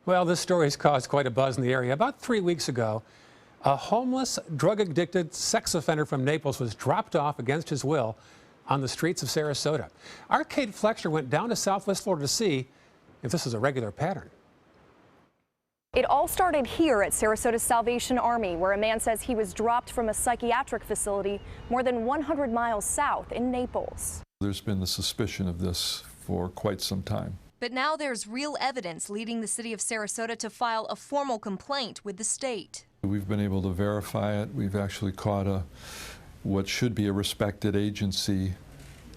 Well, this story has caused quite a buzz in the area. About 3 weeks ago, a homeless, drug-addicted sex offender from Naples was dropped off against his will on the streets of Sarasota. Our Kate Flexner went down to Southwest Florida to see if this is a regular pattern. It all started here at Sarasota Salvation Army, where a man says he was dropped from a psychiatric facility more than 100 miles south in Naples. There's been the suspicion of this for quite some time. But now there's real evidence leading the city of Sarasota to file a formal complaint with the state. We've been able to verify it. We've actually caught what should be a respected agency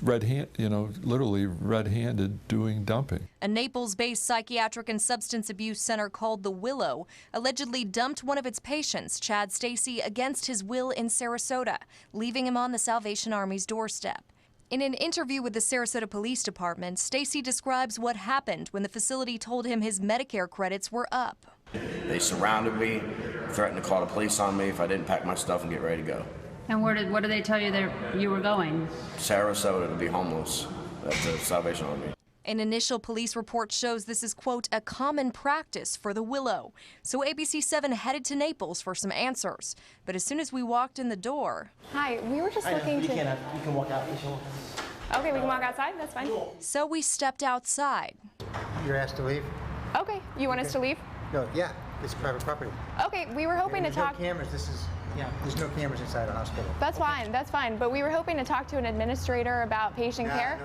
literally red-handed doing dumping. A Naples-based psychiatric and substance abuse center called The Willow allegedly dumped one of its patients, Chad Stacy, against his will in Sarasota, leaving him on the Salvation Army's doorstep. In an interview with the Sarasota Police Department, Stacy describes what happened when the facility told him his Medicare credits were up. They surrounded me, threatened to call the police on me if I didn't pack my stuff and get ready to go. And what did they tell you that you were going? Sarasota to be homeless at the Salvation Army. An initial police report shows this is, quote, a common practice for The Willow. So ABC7 headed to Naples for some answers. But as soon as we walked in the door... Hi, we were just looking to... You can walk out. Okay, we can walk outside, that's fine. So we stepped outside. You're asked to leave? Okay, you want us to leave? No, yeah, it's private property. Okay, we were hoping to talk... There's no cameras, there's no cameras inside the hospital. That's fine, but we were hoping to talk to an administrator about patient care.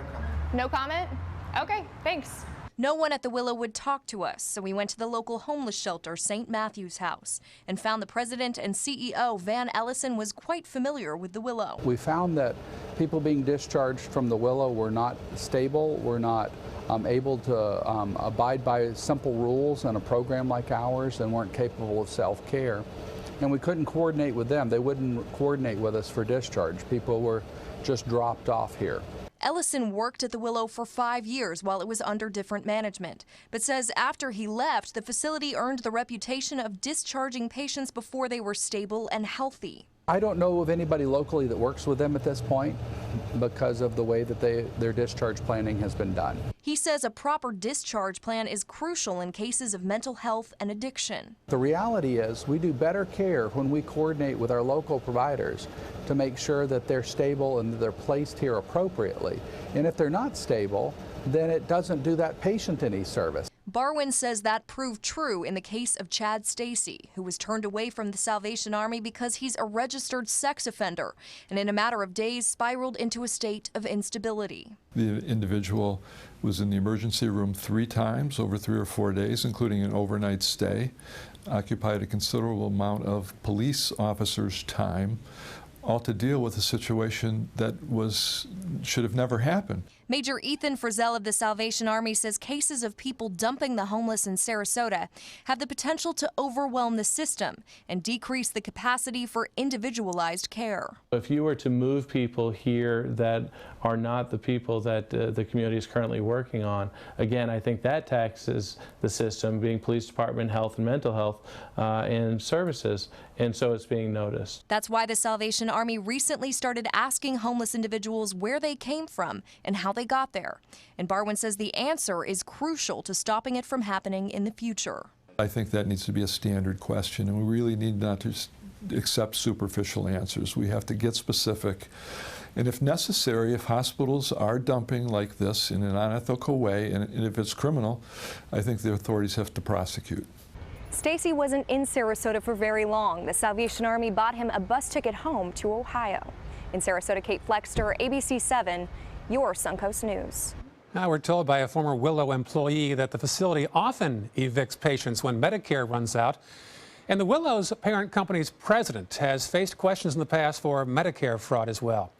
No comment. No comment? Okay, thanks. No one at The Willow would talk to us, so we went to the local homeless shelter, St. Matthew's House, and found the president and CEO, Van Ellison, was quite familiar with The Willow. We found that people being discharged from The Willow were not stable, were not able to abide by simple rules in a program like ours, and weren't capable of self-care. And we couldn't coordinate with them. They wouldn't coordinate with us for discharge. People were just dropped off here. Ellison worked at The Willow for 5 years while it was under different management, but says after he left, the facility earned the reputation of discharging patients before they were stable and healthy. I don't know of anybody locally that works with them at this point because of the way that their discharge planning has been done. He says a proper discharge plan is crucial in cases of mental health and addiction. The reality is we do better care when we coordinate with our local providers to make sure that they're stable and that they're placed here appropriately. And if they're not stable, then it doesn't do that patient any service. Barwin says that proved true in the case of Chad Stacy, who was turned away from the Salvation Army because he's a registered sex offender, and in a matter of days spiraled into a state of instability. The individual was in the emergency room 3 times over 3 or 4 days, including an overnight stay, occupied a considerable amount of police officers' time, all to deal with a situation that should have never happened. Major Ethan Frizzell of the Salvation Army says cases of people dumping the homeless in Sarasota have the potential to overwhelm the system and decrease the capacity for individualized care. If you were to move people here that are not the people that the community is currently working on, again, I think that taxes the system, being police department, health and mental health, and services, and so it's being noticed. That's why the Salvation Army recently started asking homeless individuals where they came from and how they got there. And Barwin says the answer is crucial to stopping it from happening in the future. I think that needs to be a standard question, and we really need not to accept superficial answers. We have to get specific. And if necessary, if hospitals are dumping like this in an unethical way, and if it's criminal, I think the authorities have to prosecute. Stacy wasn't in Sarasota for very long. The Salvation Army bought him a bus ticket home to Ohio. In Sarasota, Kate Flexner, ABC7, your Suncoast News. Now we're told by a former Willow employee that the facility often evicts patients when Medicare runs out. And the Willow's parent company's president has faced questions in the past for Medicare fraud as well.